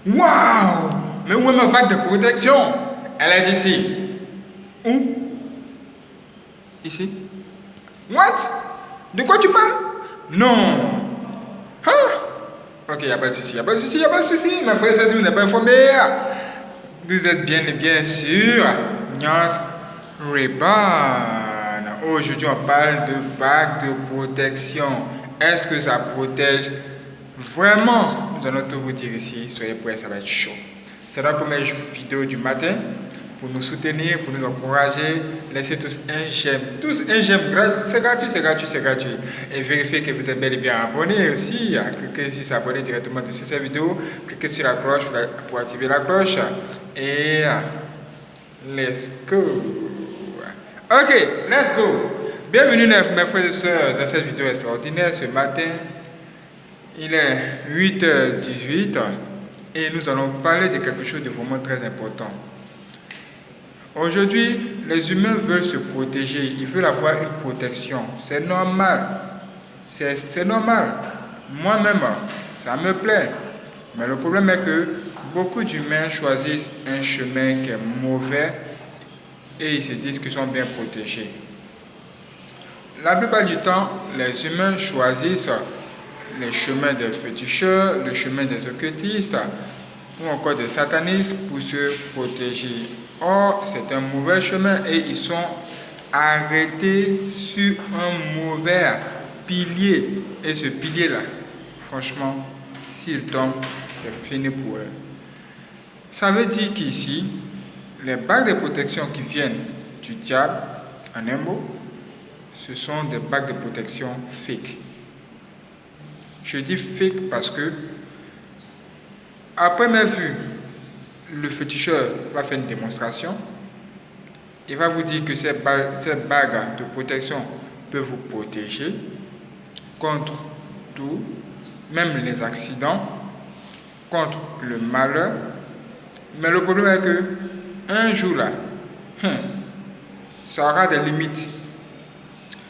Waouh! Mais où est ma bague de protection? Elle est ici. Où? Ici? What? De quoi tu parles? Non. Hein? Ok, il n'y a pas de souci, il n'y a pas de souci, il n'y a pas de souci. Ma frère, ça, si vous n'êtes pas informé, vous êtes bien sûr Nyans Ray-Ban. Aujourd'hui, on parle de bague de protection. Est-ce que ça protège vraiment? Nous allons tout vous dire ici. Soyez prêts, ça va être chaud. C'est la première vidéo du matin. Pour nous soutenir, pour nous encourager, laissez tous un j'aime. Tous un j'aime. C'est gratuit, c'est gratuit, c'est gratuit. Et vérifiez que vous êtes bel et bien abonné aussi. Cliquez sur s'abonner directement sur cette vidéo. Cliquez sur la cloche pour activer la cloche. Et let's go. Ok, let's go. Bienvenue mes frères et sœurs dans cette vidéo extraordinaire. Ce matin, il est 8h18 et nous allons parler de quelque chose de vraiment très important. Aujourd'hui, les humains veulent se protéger, ils veulent avoir une protection. C'est normal. C'est normal. Moi-même, ça me plaît. Mais le problème est que beaucoup d'humains choisissent un chemin qui est mauvais et ils se disent qu'ils sont bien protégés. La plupart du temps, les humains choisissent les chemins des féticheurs, le chemin des occultistes ou encore des satanistes pour se protéger. Or, c'est un mauvais chemin et ils sont arrêtés sur un mauvais pilier. Et ce pilier-là, franchement, s'il tombe, c'est fini pour eux. Ça veut dire qu'ici, les bagues de protection qui viennent du diable, en un mot, ce sont des bagues de protection fake. Je dis fake parce que, à première vue, le féticheur va faire une démonstration. Il va vous dire que ces bagues de protection peuvent vous protéger contre tout, même les accidents, contre le malheur. Mais le problème est que un jour là, ça aura des limites.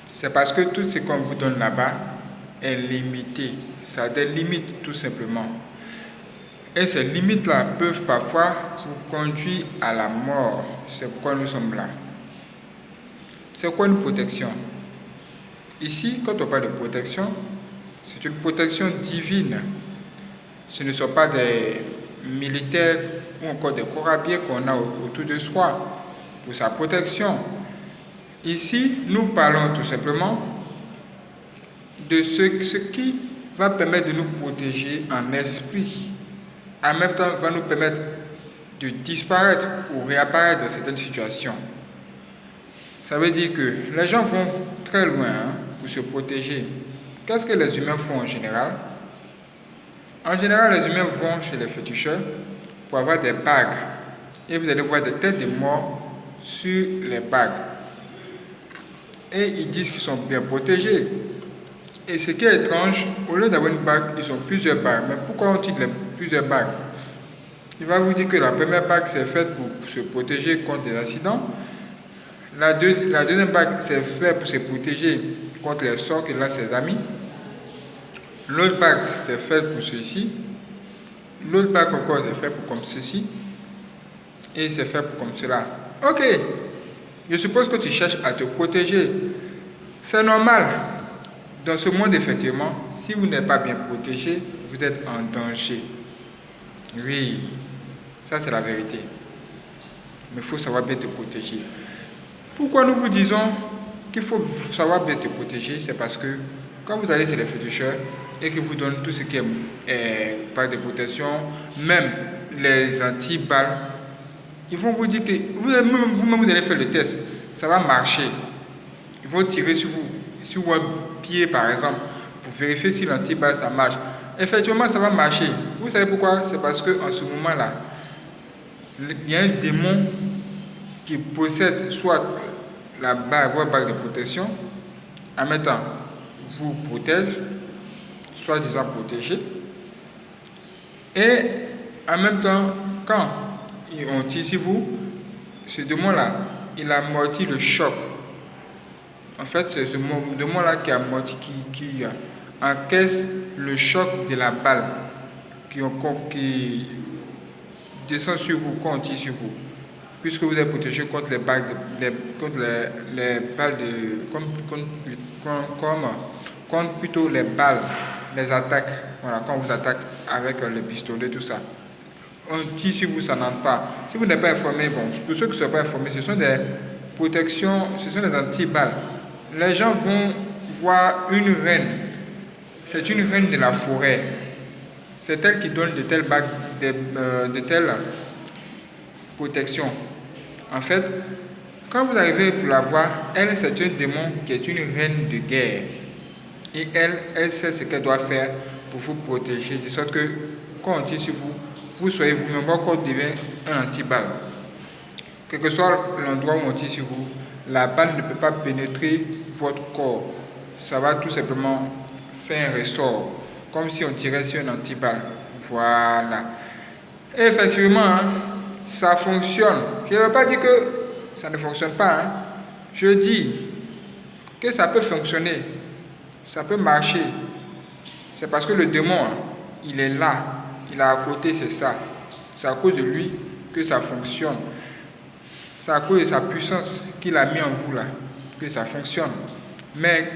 C'est parce que tout ce qu'on vous donne là-bas est limité. Ça a des limites tout simplement. Et ces limites-là peuvent parfois vous conduire à la mort. C'est pourquoi nous sommes là. C'est quoi une protection? Ici, quand on parle de protection, c'est une protection divine. Ce ne sont pas des militaires ou encore des corabiers qu'on a autour de soi pour sa protection. Ici, nous parlons tout simplement de ce qui va permettre de nous protéger en esprit. En même temps, va nous permettre de disparaître ou réapparaître dans certaines situations. Ça veut dire que les gens vont très loin pour se protéger. Qu'est-ce que les humains font en général? En général, les humains vont chez les féticheurs pour avoir des bagues. Et vous allez voir des têtes de morts sur les bagues. Et ils disent qu'ils sont bien protégés. Et ce qui est étrange, au lieu d'avoir une bague, ils ont plusieurs bagues. Mais pourquoi ont-ils plusieurs bagues? Il va vous dire que la première bague, c'est faite pour se protéger contre des accidents. La deuxième bague, c'est fait pour se protéger contre les sorts qu'il a ses amis. L'autre bague, c'est fait pour ceci. L'autre bague encore, c'est fait pour comme ceci. Et c'est fait pour comme cela. Ok, je suppose que tu cherches à te protéger. C'est normal. Dans ce monde, effectivement, si vous n'êtes pas bien protégé, vous êtes en danger. Oui, ça c'est la vérité. Mais il faut savoir bien te protéger. Pourquoi nous vous disons qu'il faut savoir bien te protéger? C'est parce que quand vous allez chez les féticheurs et qu'ils vous donnent tout ce qui est bague de protection, même les anti-balles, ils vont vous dire que vous-même vous allez faire le test. Ça va marcher. Ils vont tirer sur vous. Sur un pied par exemple, pour vérifier si l'antiballe ça marche. Effectivement, ça va marcher. Vous savez pourquoi? C'est parce qu'en ce moment-là, il y a un démon qui possède soit votre bague de protection, en même temps, vous protège, soit disant protégé. Et en même temps, quand on tire sur vous, ce démon-là, il amortit le choc. En fait, c'est ce démon-là qui encaisse le choc de la balle, qui descend sur vous quand on tire sur vous. Puisque vous êtes protégé contre les balles, contre les balles contre plutôt les balles, les attaques. Voilà, quand on vous attaque avec le pistolet, tout ça. On tire sur vous, ça n'entre pas. Si vous n'êtes pas informé, bon, pour ceux qui ne sont pas informés, ce sont des protections, ce sont des anti-balles. Les gens vont voir une reine. C'est une reine de la forêt. C'est elle qui donne de telles bagues, de telles protections. En fait, quand vous arrivez pour la voir, elle, c'est un démon qui est une reine de guerre. Et elle sait ce qu'elle doit faire pour vous protéger, de sorte que quand on tire sur vous, vous soyez vous-même, votre corps devient un anti-balle. Quel que soit l'endroit où on tire sur vous, la balle ne peut pas pénétrer votre corps. Ça va tout simplement faire un ressort, comme si on tirait sur un anti-balle. Voilà. Et effectivement, ça fonctionne. Je ne veux pas dire que ça ne fonctionne pas. Je dis que ça peut fonctionner. Ça peut marcher. C'est parce que le démon, il est là. Il est à côté, c'est ça. C'est à cause de lui que ça fonctionne. C'est à cause de sa puissance qu'il a mis en vous là, que ça fonctionne. Mais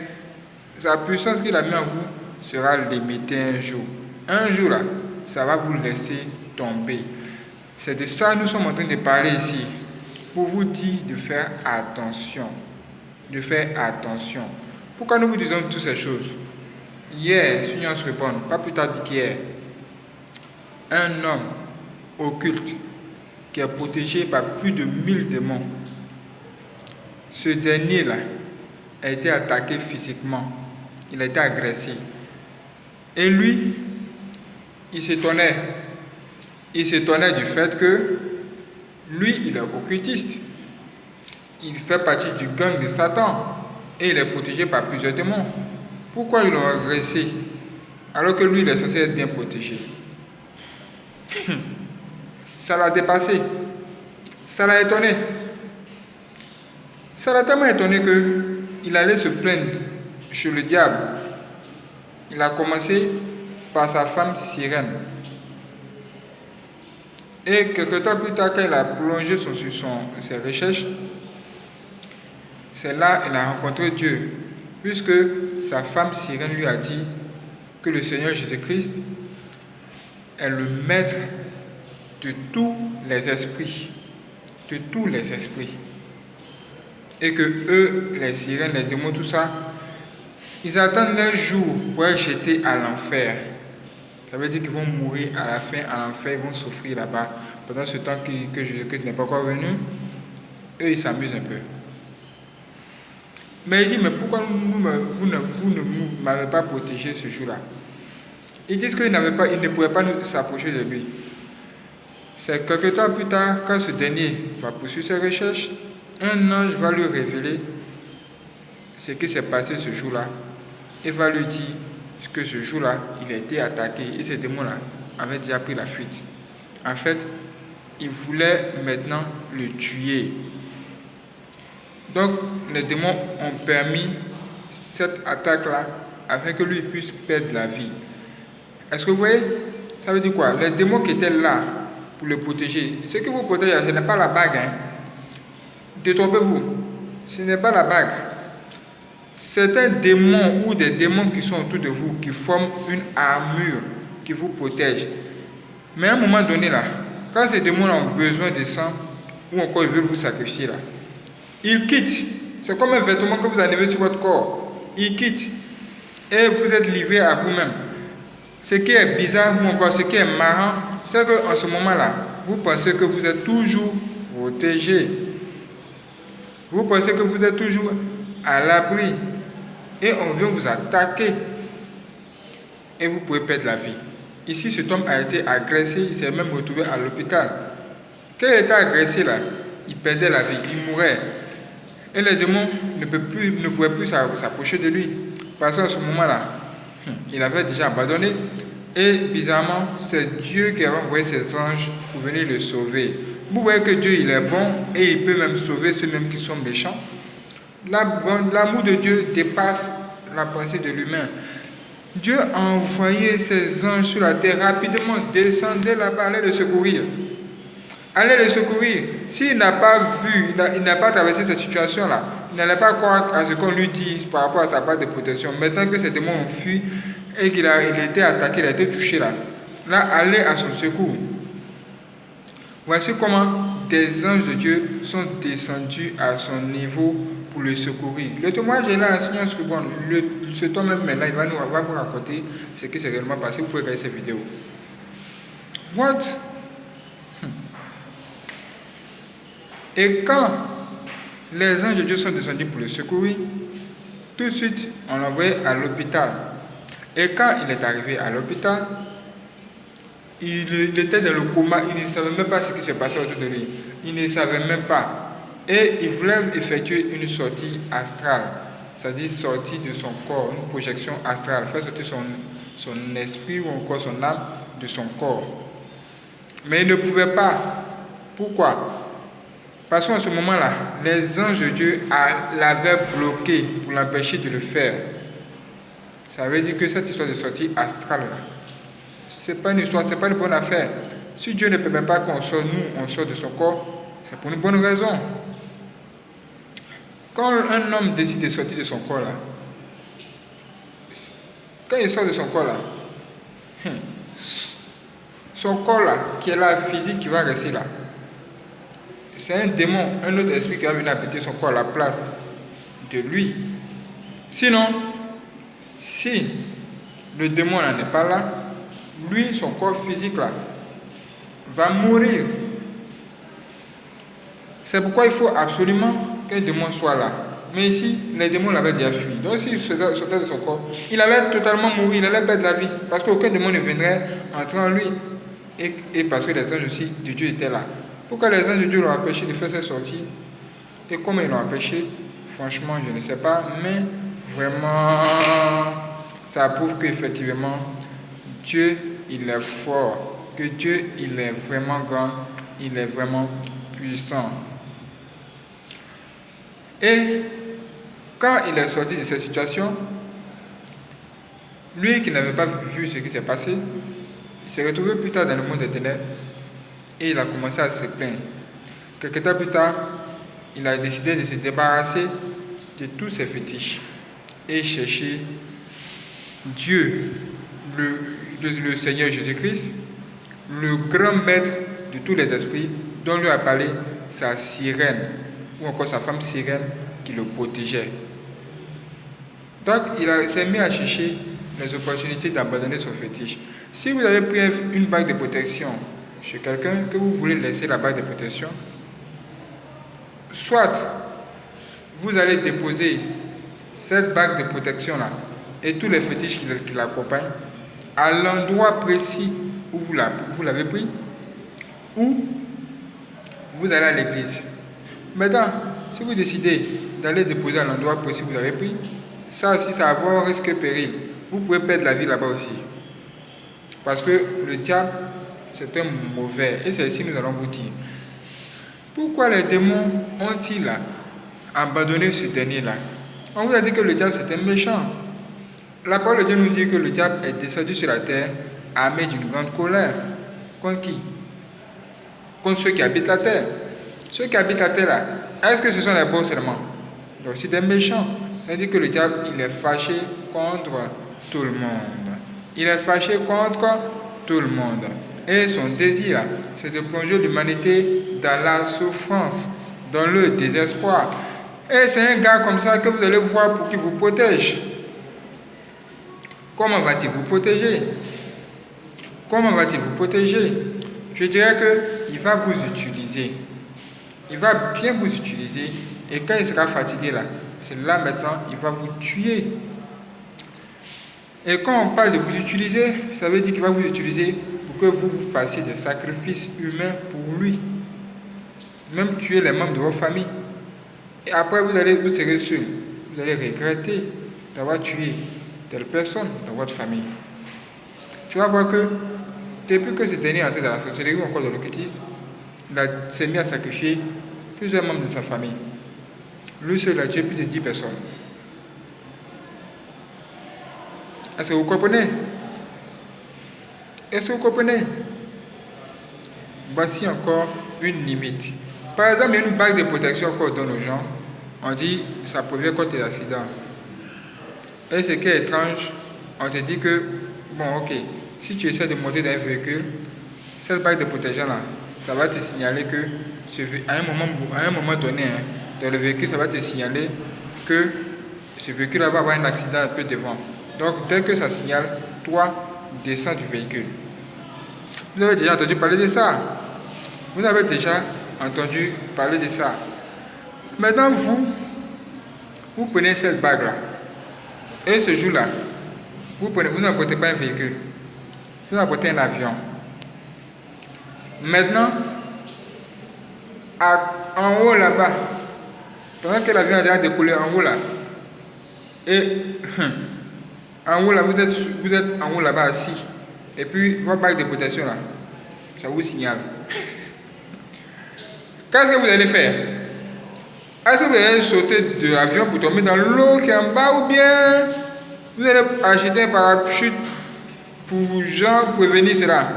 sa puissance qu'il a mis en vous sera limitée un jour. Un jour là, ça va vous laisser tomber. C'est de ça que nous sommes en train de parler ici. Pour vous dire de faire attention. De faire attention. Pourquoi nous vous disons toutes ces choses? Hier, Seigneur se répond, pas plus tard qu'hier, un homme occulte qui est protégé par plus de 1000 démons. Ce dernier-là a été attaqué physiquement. Il a été agressé. Et lui, il s'étonnait. Il s'étonnait du fait que lui, il est occultiste. Il fait partie du gang de Satan. Et il est protégé par plusieurs démons. Pourquoi ils l'ont agressé alors que lui, il est censé être bien protégé? Ça l'a dépassé. Ça l'a étonné. Ça l'a tellement étonné qu'il allait se plaindre chez le diable. Il a commencé par sa femme sirène. Et quelque temps plus tard, quand il a plongé sur ses recherches, c'est là qu'il a rencontré Dieu. Puisque sa femme sirène lui a dit que le Seigneur Jésus-Christ est le maître de tous les esprits. De tous les esprits. Et que eux, les sirènes, les démons, tout ça, ils attendent leur jour pour être jetés à l'enfer. Ça veut dire qu'ils vont mourir à la fin, à l'enfer, ils vont souffrir là-bas. Pendant ce temps que Jésus-Christ n'est pas encore venu, eux, ils s'amusent un peu. Mais il dit, mais pourquoi vous ne m'avez pas protégé ce jour-là? Ils disent qu'ils ne pouvaient pas s'approcher de lui. C'est quelque temps plus tard, quand ce dernier va poursuivre ses recherches, un ange va lui révéler ce qui s'est passé ce jour-là. Il va lui dire que ce jour-là, il a été attaqué et ces démons-là avaient déjà pris la fuite. En fait, il voulait maintenant le tuer. Donc, les démons ont permis cette attaque-là afin que lui puisse perdre la vie. Est-ce que vous voyez? Ça veut dire quoi? Les démons qui étaient là pour le protéger, ce qui vous protège, ce n'est pas la bague. Détrompez-vous, ce n'est pas la bague. C'est un démon ou des démons qui sont autour de vous, qui forment une armure qui vous protège. Mais à un moment donné, là, quand ces démons ont besoin de sang, ou encore ils veulent vous sacrifier, là, ils quittent. C'est comme un vêtement que vous enlevez sur votre corps. Ils quittent. Et vous êtes livré à vous-même. Ce qui est bizarre ou encore ce qui est marrant, c'est qu'en ce moment-là, vous pensez que vous êtes toujours protégé. Vous pensez que vous êtes toujours à l'abri. Et on vient vous attaquer. Et vous pouvez perdre la vie. Ici, cet homme a été agressé. Il s'est même retrouvé à l'hôpital. Quand il était agressé là, il perdait la vie. Il mourait. Et les démons ne pouvaient plus s'approcher de lui. Parce qu'à ce moment-là, il avait déjà abandonné. Et bizarrement, c'est Dieu qui avait envoyé ses anges pour venir le sauver. Vous voyez que Dieu, il est bon et il peut même sauver ceux-mêmes qui sont méchants. L'amour de Dieu dépasse la pensée de l'humain. Dieu a envoyé ses anges sur la terre rapidement, descendez là-bas, allez le secourir. allez le secourir. S'il n'a pas vu, il n'a pas traversé cette situation-là, il n'allait pas croire à ce qu'on lui dit par rapport à sa barre de protection. Maintenant que ces démons ont fui et qu'il a été attaqué, il a été touché là, allez à son secours. Voici comment des anges de Dieu sont descendus à son niveau pour le secourir. Le témoignage est là, enseignant sur cet homme-même là, il va vous raconter ce qui s'est réellement passé. Vous pouvez regarder cette vidéo. What? Et quand les anges de Dieu sont descendus pour le secourir, tout de suite, on l'a envoyé à l'hôpital. Et quand il est arrivé à l'hôpital, il était dans le coma, il ne savait même pas ce qui se passait autour de lui. Il ne savait même pas. Et il voulait effectuer une sortie astrale, c'est-à-dire sortir de son corps, une projection astrale, faire sortir son esprit ou encore son âme de son corps. Mais il ne pouvait pas. Pourquoi? Parce qu'en ce moment-là, les anges de Dieu l'avaient bloqué pour l'empêcher de le faire. Ça veut dire que cette histoire de sortie astrale, c'est pas une histoire, c'est pas une bonne affaire. Si Dieu ne permet pas qu'on sorte, on sort de son corps, c'est pour une bonne raison. Quand un homme décide de sortir de son corps là, quand il sort de son corps là, son corps là, qui est là, physique, qui va rester là, c'est un démon, un autre esprit qui va venir habiter son corps à la place de lui. Sinon, si le démon n'est pas là, lui, son corps physique là, va mourir. C'est pourquoi il faut absolument qu'un démon soit là. Mais ici, les démons l'avaient déjà fui. Donc s'il sortait de son corps, il allait totalement mourir, il allait perdre la vie. Parce qu'aucun démon ne viendrait entrer en lui. Et parce que les anges aussi de Dieu étaient là. Pourquoi les anges de Dieu l'ont empêché de faire cette sortie? Et comment ils l'ont empêché? Franchement, je ne sais pas. Mais vraiment, ça prouve qu'effectivement, Dieu, il est fort. Que Dieu, il est vraiment grand. Il est vraiment puissant. Et quand il est sorti de cette situation, lui qui n'avait pas vu ce qui s'est passé, il s'est retrouvé plus tard dans le monde des ténèbres et il a commencé à se plaindre. Quelques temps plus tard, il a décidé de se débarrasser de tous ses fétiches et chercher Dieu, le Seigneur Jésus-Christ, le grand maître de tous les esprits, dont lui a parlé sa sirène, ou encore sa femme sirène qui le protégeait. Donc, il s'est mis à chercher les opportunités d'abandonner son fétiche. Si vous avez pris une bague de protection chez quelqu'un, que vous voulez laisser la bague de protection, soit vous allez déposer cette bague de protection-là et tous les fétiches qui l'accompagnent à l'endroit précis où vous l'avez pris, ou vous allez à l'église. Maintenant, si vous décidez d'aller déposer à l'endroit précis où vous avez pris, ça aussi, ça va avoir un risque et péril. Vous pouvez perdre la vie là-bas aussi. Parce que le diable, c'est un mauvais. Et c'est ici que nous allons vous dire. Pourquoi les démons ont-ils abandonné ce dernier-là? On vous a dit que le diable, c'est un méchant. La parole de Dieu nous dit que le diable est descendu sur la terre armé d'une grande colère. Contre qui? Contre ceux qui habitent la terre. Ceux qui habitent la terre là, est-ce que ce sont les bons seulement? Donc c'est des méchants. C'est-à-dire que le diable, il est fâché contre tout le monde. Il est fâché contre tout le monde. Et son désir là, c'est de plonger l'humanité dans la souffrance, dans le désespoir. Et c'est un gars comme ça que vous allez voir pour qu'il vous protège. Comment va-t-il vous protéger? Comment va-t-il vous protéger? Je dirais qu'il va vous utiliser. Il va bien vous utiliser. Et quand il sera fatigué là, c'est là maintenant, il va vous tuer. Et quand on parle de vous utiliser, ça veut dire qu'il va vous utiliser pour que vous fassiez des sacrifices humains pour lui. Même tuer les membres de votre famille. Et après, vous serez seul. Vous allez regretter d'avoir tué telle personne dans votre famille. Tu vas voir que depuis que ce dernier est entré dans la sorcellerie ou encore dans l'occultisme, il s'est mis à sacrifier plusieurs membres de sa famille. Lui seul a tué plus de 10 personnes. Est-ce que vous comprenez? Est-ce que vous comprenez? Voici encore une limite. Par exemple, il y a une bague de protection qu'on donne aux gens. On dit ça prévient contre les accidents. Et ce qui est étrange, on te dit que, bon ok, si tu essaies de monter dans un véhicule, cette bague de protection là, ça va te signaler que, à un moment donné, hein, dans le véhicule, ça va te signaler que ce véhicule va avoir un accident un peu devant. Donc dès que ça signale, toi, descends du véhicule. Vous avez déjà entendu parler de ça? Vous avez déjà entendu parler de ça? Maintenant, vous prenez cette bague-là. Et ce jour-là, vous n'apportez pas un véhicule. Vous apportez un avion. Maintenant, en haut là-bas, pendant que l'avion a déjà décollé en haut là, et en haut là, vous êtes en haut là-bas assis, et puis votre bague de protection là, ça vous signale. Qu'est-ce que vous allez faire? Est-ce que vous allez sauter de l'avion pour tomber dans l'eau qui est en bas, ou bien vous allez acheter un parachute pour genre prévenir cela?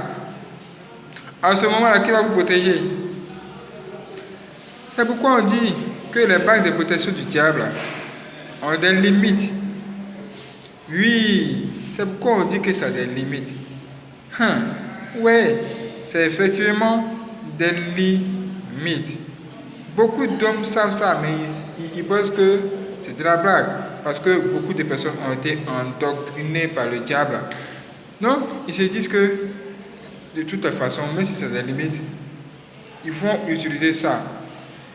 À ce moment-là, qui va vous protéger? C'est pourquoi on dit que les bagues de protection du diable ont des limites. Oui, c'est pourquoi on dit que ça a des limites. Oui, c'est effectivement des limites. Beaucoup d'hommes savent ça, mais ils pensent que c'est de la blague. Parce que beaucoup de personnes ont été endoctrinées par le diable. Donc, ils se disent que de toute façon, même si c'est des limites, ils vont utiliser ça.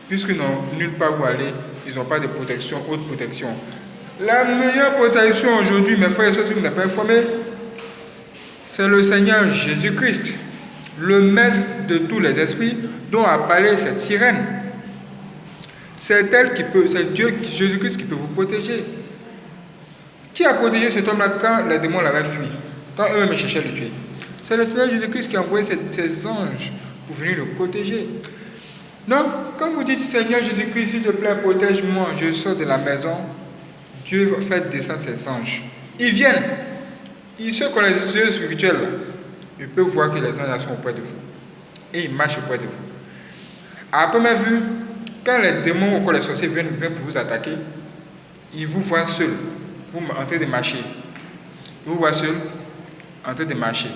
Puisqu'ils n'ont nulle part où aller, ils n'ont pas de protection, haute protection. La meilleure protection aujourd'hui, mes frères et sœurs, si vous n'êtes pas informés, c'est le Seigneur Jésus-Christ, le maître de tous les esprits, dont a parlé cette sirène. C'est Dieu, Jésus-Christ, qui peut vous protéger. Qui a protégé cet homme-là quand les démons l'avaient fui, quand eux-mêmes cherchaient à le tuer? C'est le Seigneur Jésus-Christ qui a envoyé ses anges pour venir le protéger. Donc, quand vous dites Seigneur Jésus-Christ, s'il te plaît, protège-moi, je sors de la maison, Dieu va faire descendre ses anges. Ils viennent. Ceux qui ont les yeux spirituels, ils peuvent voir que les anges sont auprès de vous. Et ils marchent auprès de vous. À première vue, quand les démons ou encore les sorciers viennent pour vous attaquer, ils vous voient seul, vous en train de marcher. Ils vous voient seul, en train de marcher.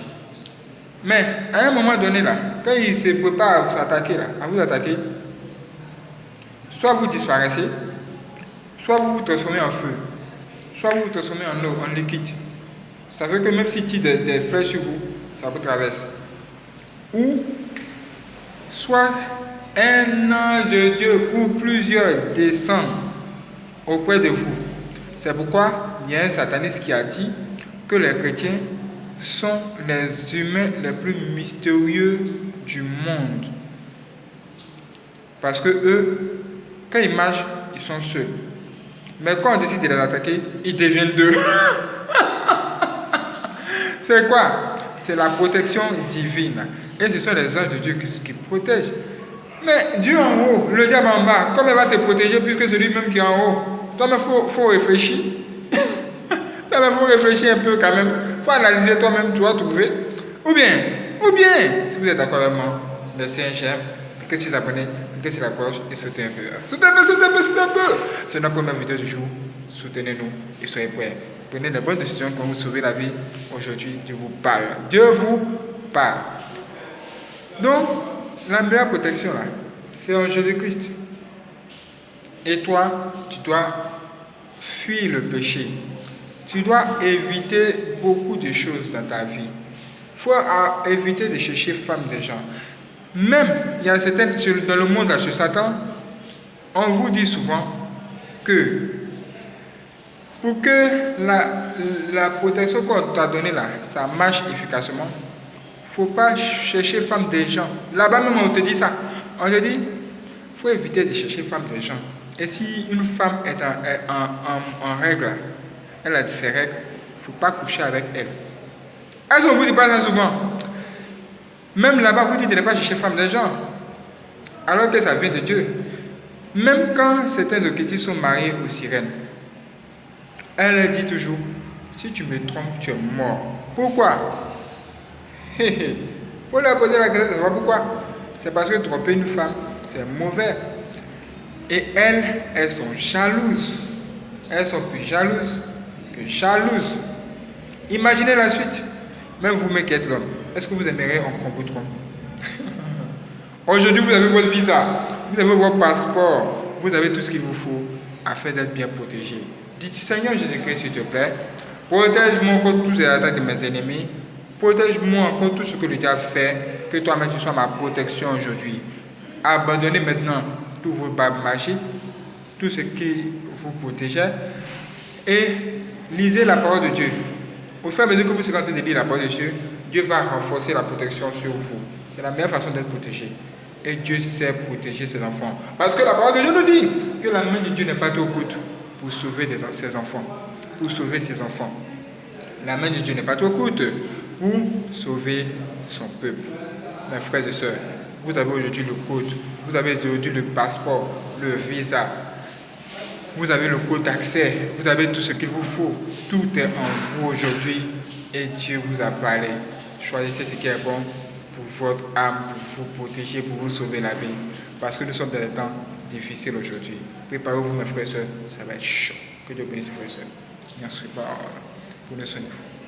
Mais à un moment donné, là, quand ils se préparent à vous attaquer, soit vous disparaissez, soit vous vous transformez en feu, soit vous vous transformez en eau, en liquide. Ça fait que même s'ils tirent des flèches sur vous, ça vous traverse. Ou, soit un ange de Dieu ou plusieurs descendent auprès de vous. C'est pourquoi il y a un sataniste qui a dit que les chrétiens sont les humains les plus mystérieux du monde. Parce que eux, quand ils marchent, ils sont seuls. Mais quand on décide de les attaquer, ils deviennent deux. C'est quoi? C'est la protection divine. Et ce sont les anges de Dieu qui protègent. Mais Dieu en haut, le diable en bas, comment il va te protéger puisque c'est lui-même qui est en haut? Toi-même, il faut réfléchir. Il faut réfléchir un peu quand même. Il faut analyser toi-même, tu vas trouver. Ou bien, si vous êtes d'accord avec moi, laissez un j'aime, cliquez sur s'abonner, cliquez sur la cloche et sautez un peu. Sautez un peu. C'est notre première vidéo du jour. Soutenez-nous et soyez prêts. Prenez les bonnes décisions pour vous sauver la vie. Aujourd'hui, Dieu vous parle. Dieu vous parle. Donc, la meilleure protection là, c'est en Jésus-Christ. Et toi, tu dois fuir le péché. Tu dois éviter beaucoup de choses dans ta vie. Il faut éviter de chercher femme des gens. Même, il y a certaines, dans le monde là, chez Satan, on vous dit souvent que pour que la protection qu'on t'a donnée là, ça marche efficacement, il ne faut pas chercher femme des gens. Là-bas même, on te dit ça. On te dit, il faut éviter de chercher femme des gens. Et si une femme est en règle, elle a ses règles, il ne faut pas coucher avec elle. Est-ce qu'on vous dit pas ça souvent? Même là-bas, vous dites de ne pas chercher femme des gens, alors que ça vient de Dieu. Même quand certains occultistes sont mariés aux sirènes, elle dit toujours, si tu me trompes, tu es mort. Pourquoi? Pour leur poser la question, pourquoi? C'est parce que tromper une femme, c'est mauvais. Et elles sont jalouses. Elles sont plus jalouses que jalouses. Imaginez la suite. Même vous-même qui êtes l'homme, est-ce que vous aimeriez qu'on vous trompe? Aujourd'hui, vous avez votre visa, vous avez votre passeport, vous avez tout ce qu'il vous faut afin d'être bien protégé. Dites, Seigneur Jésus-Christ, s'il te plaît, protège-moi contre toutes les attaques de mes ennemis. Protège-moi contre tout ce que le diable fait. Que toi-même tu sois ma protection aujourd'hui. Abandonnez maintenant tous vos babes magiques, tout ce qui vous protégeait, et lisez la parole de Dieu. Au fur et à mesure que vous serez en train de lire la parole de Dieu, Dieu va renforcer la protection sur vous. C'est la meilleure façon d'être protégé. Et Dieu sait protéger ses enfants. Parce que la parole de Dieu nous dit que la main de Dieu n'est pas trop courte pour sauver ses enfants. Pour sauver ses enfants. La main de Dieu n'est pas trop courte pour sauver son peuple. Mes frères et sœurs, vous avez aujourd'hui le code, vous avez aujourd'hui le passeport, le visa, vous avez le code d'accès, vous avez tout ce qu'il vous faut. Tout est en vous aujourd'hui et Dieu vous a parlé. Choisissez ce qui est bon pour votre âme, pour vous protéger, pour vous sauver la vie. Parce que nous sommes dans des temps difficiles aujourd'hui. Préparez-vous mes frères et sœurs, ça va être chaud. Que Dieu bénisse mes frères et sœurs. Merci pour le soin de vous.